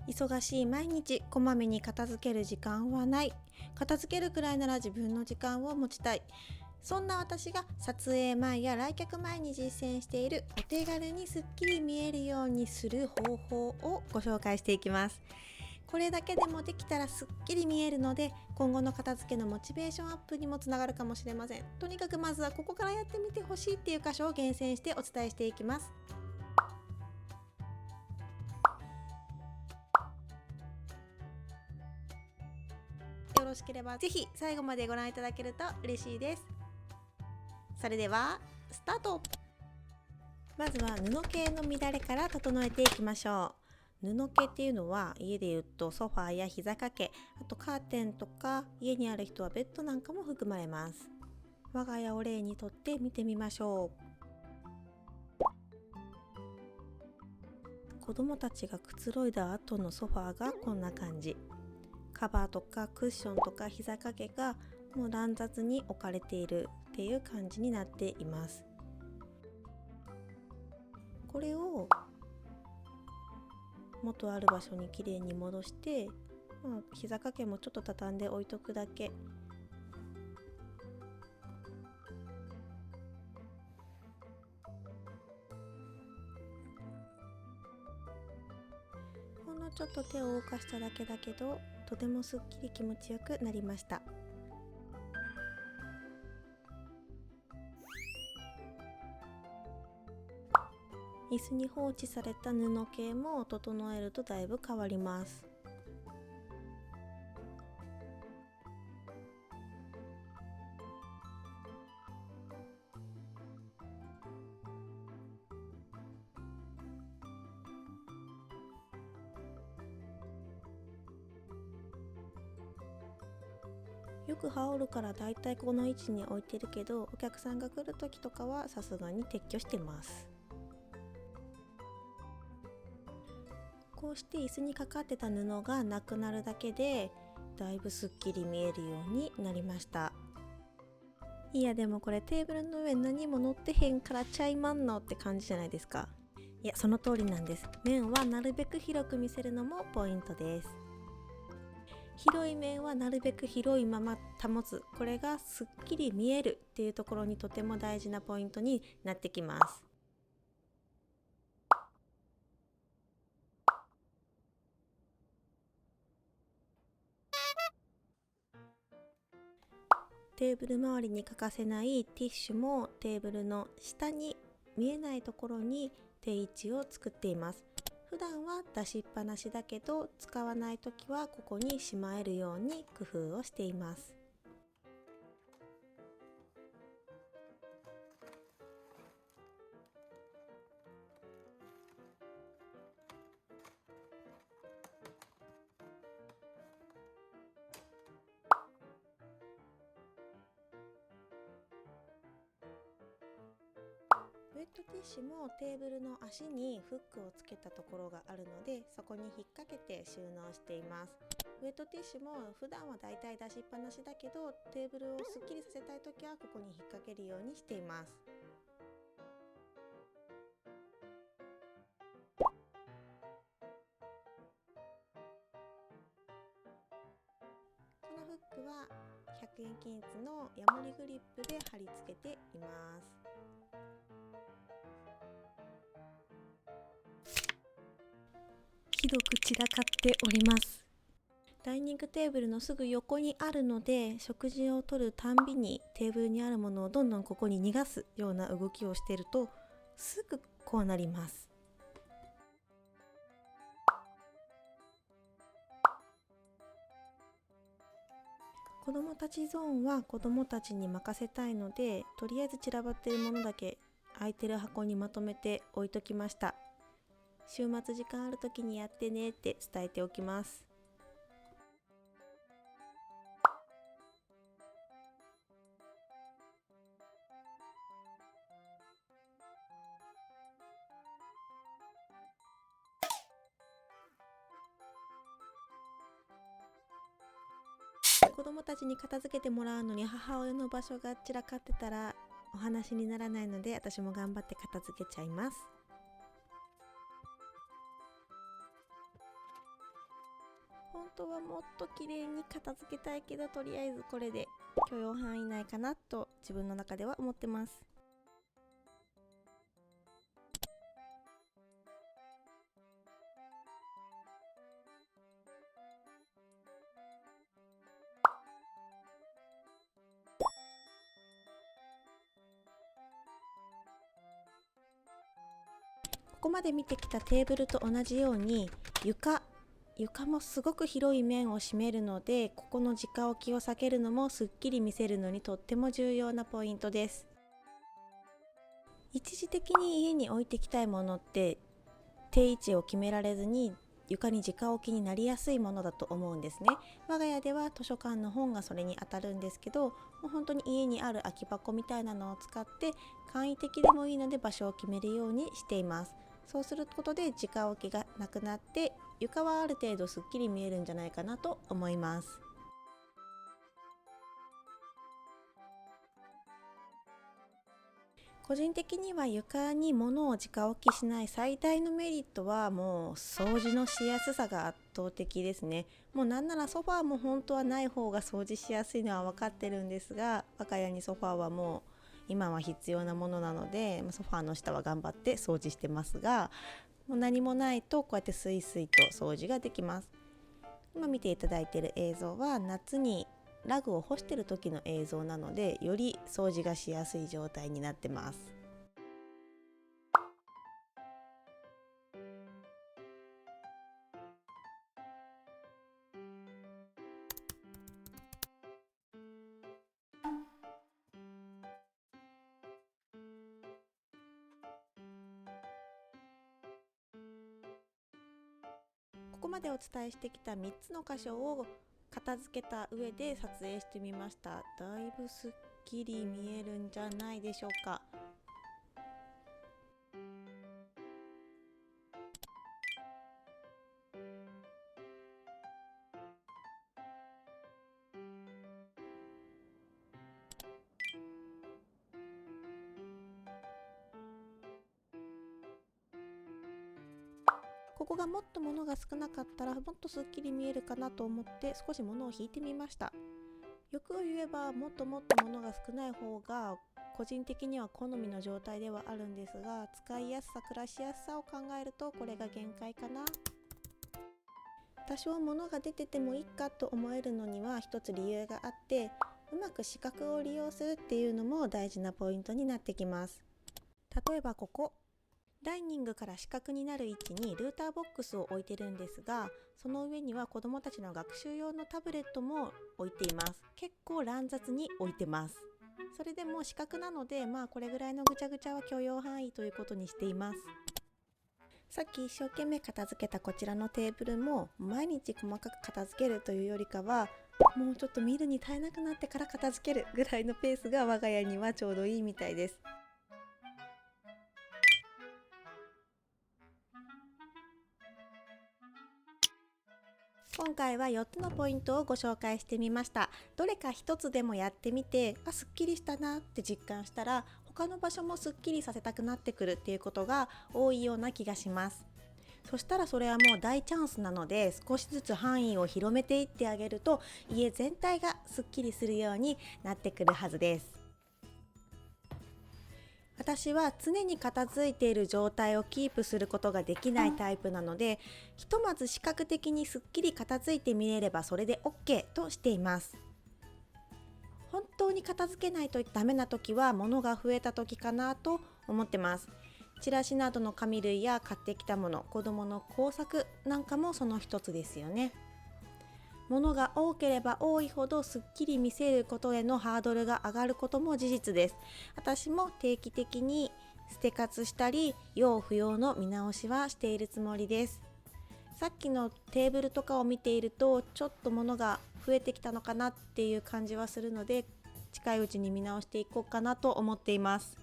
忙しい毎日、こまめに片付ける時間はない。片付けるくらいなら自分の時間を持ちたい。そんな私が撮影前や来客前に実践しているお手軽にすっきり見えるようにする方法をご紹介していきます。これだけでもできたらすっきり見えるので、今後の片付けのモチベーションアップにもつながるかもしれません。とにかくまずはここからやってみてほしいっていう箇所を厳選してお伝えしていきます。よろしければぜひ最後までご覧いただけると嬉しいです。それではスタート。まずは布系の乱れから整えていきましょう。布系っていうのは家でいうとソファーや膝掛け、あとカーテンとか家にある人はベッドなんかも含まれます。我が家を例にとって見てみましょう。子供たちがくつろいだ後のソファーがこんな感じ。カバーとかクッションとか膝掛けがもう乱雑に置かれているっていう感じになっています。これを元ある場所にきれいに戻して、膝掛けもちょっと畳んで置いとくだけ。ほんのちょっと手を動かしただけだけど、とてもすっきり気持ちよくなりました。椅子に放置された布系も整えるとだいぶ変わります。よく羽織るからだいたいこの位置に置いてるけど、お客さんが来る時とかはさすがに撤去してます。こうして椅子にかかってた布がなくなるだけでだいぶすっきり見えるようになりました。いやでもこれテーブルの上何も乗ってへんからちゃいまんのって感じじゃないですか。いやその通りなんです。面はなるべく広く見せるのもポイントです。広い面はなるべく広いまま保つ、これがすっきり見えるっていうところにとても大事なポイントになってきます。テーブル周りに欠かせないティッシュもテーブルの下に見えないところに定位置を作っています。普段は出しっぱなしだけど、使わないときはここにしまえるように工夫をしています。ウェットティッシュもテーブルの足にフックをつけたところがあるので、そこに引っ掛けて収納しています。ウェットティッシュも普段はだいたい出しっぱなしだけど、テーブルをすっきりさせたいときはここに引っ掛けるようにしています。このフックは100円均一のヤモリグリップで貼り付けています。ひどく散らかっております。ダイニングテーブルのすぐ横にあるので、食事をとるたんびにテーブルにあるものをどんどんここに逃がすような動きをしているとすぐこうなります。子どもたちゾーンは子どもたちに任せたいので、とりあえず散らばっているものだけ空いてる箱にまとめて置いときました。週末時間ある時にやってねって伝えておきます。子供たちに片付けてもらうのに母親の場所が散らかってたらお話にならないので、私も頑張って片付けちゃいます。本当はもっと綺麗に片付けたいけど、とりあえずこれで許容範囲内かなと自分の中では思ってます。ここまで見てきたテーブルと同じように床もすごく広い面を占めるので、ここの直置きを避けるのもすっきり見せるのにとっても重要なポイントです。一時的に家に置いてきたいものって定位置を決められずに床に直置きになりやすいものだと思うんですね。我が家では図書館の本がそれに当たるんですけど、もう本当に家にある空き箱みたいなのを使って簡易的でもいいので場所を決めるようにしています。そうすることで直置きがなくなって床はある程度すっきり見えるんじゃないかなと思います。個人的には床に物を直置きしない最大のメリットはもう掃除のしやすさが圧倒的ですね。もうなんならソファーも本当はない方が掃除しやすいのは分かってるんですが、我が家にソファーはもう今は必要なものなので、ソファーの下は頑張って掃除してますが、もう何もないとこうやってスイスイと掃除ができます。今見ていただいている映像は夏にラグを干している時の映像なので、より掃除がしやすい状態になってます。ここまでお伝えしてきた3つの箇所を片付けた上で撮影してみました。だいぶすっきり見えるんじゃないでしょうか。ここがもっと物が少なかったらもっとすっきり見えるかなと思って少し物を引いてみました。欲を言えばもっともっと物が少ない方が個人的には好みの状態ではあるんですが、使いやすさ暮らしやすさを考えるとこれが限界かな。多少物が出ててもいいかと思えるのには一つ理由があって、うまく視覚を利用するっていうのも大事なポイントになってきます。例えばここダイニングから視覚になる位置にルーターボックスを置いてるんですが、その上には子どもたちの学習用のタブレットも置いています。結構乱雑に置いてます。それでも視覚なのでこれぐらいのぐちゃぐちゃは許容範囲ということにしています。さっき一生懸命片付けたこちらのテーブルも毎日細かく片付けるというよりかは、もうちょっと見るに耐えなくなってから片付けるぐらいのペースが我が家にはちょうどいいみたいです。今回は4つのポイントをご紹介してみました。どれか1つでもやってみて、すっきりしたなって実感したら、他の場所もすっきりさせたくなってくるっていうことが多いような気がします。そしたらそれはもう大チャンスなので、少しずつ範囲を広めていってあげると、家全体がすっきりするようになってくるはずです。私は常に片付いている状態をキープすることができないタイプなので、ひとまず視覚的にすっきり片付いて見れればそれで OK としています。本当に片付けないとダメな時は物が増えた時かなと思ってます。チラシなどの紙類や買ってきたもの、子供の工作なんかもその一つですよね。物が多ければ多いほどすっきり見せることへのハードルが上がることも事実です。私も定期的に捨て活したり用不要の見直しはしているつもりです。さっきのテーブルとかを見ているとちょっと物が増えてきたのかなっていう感じはするので、近いうちに見直していこうかなと思っています。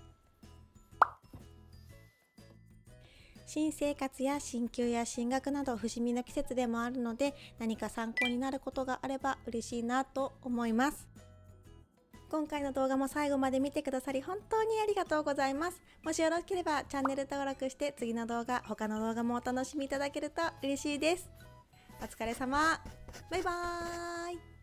新生活や進級や進学など節目の季節でもあるので、何か参考になることがあれば嬉しいなと思います。今回の動画も最後まで見てくださり本当にありがとうございます。もしよろしければチャンネル登録して次の動画、他の動画もお楽しみいただけると嬉しいです。お疲れ様。バイバーイ。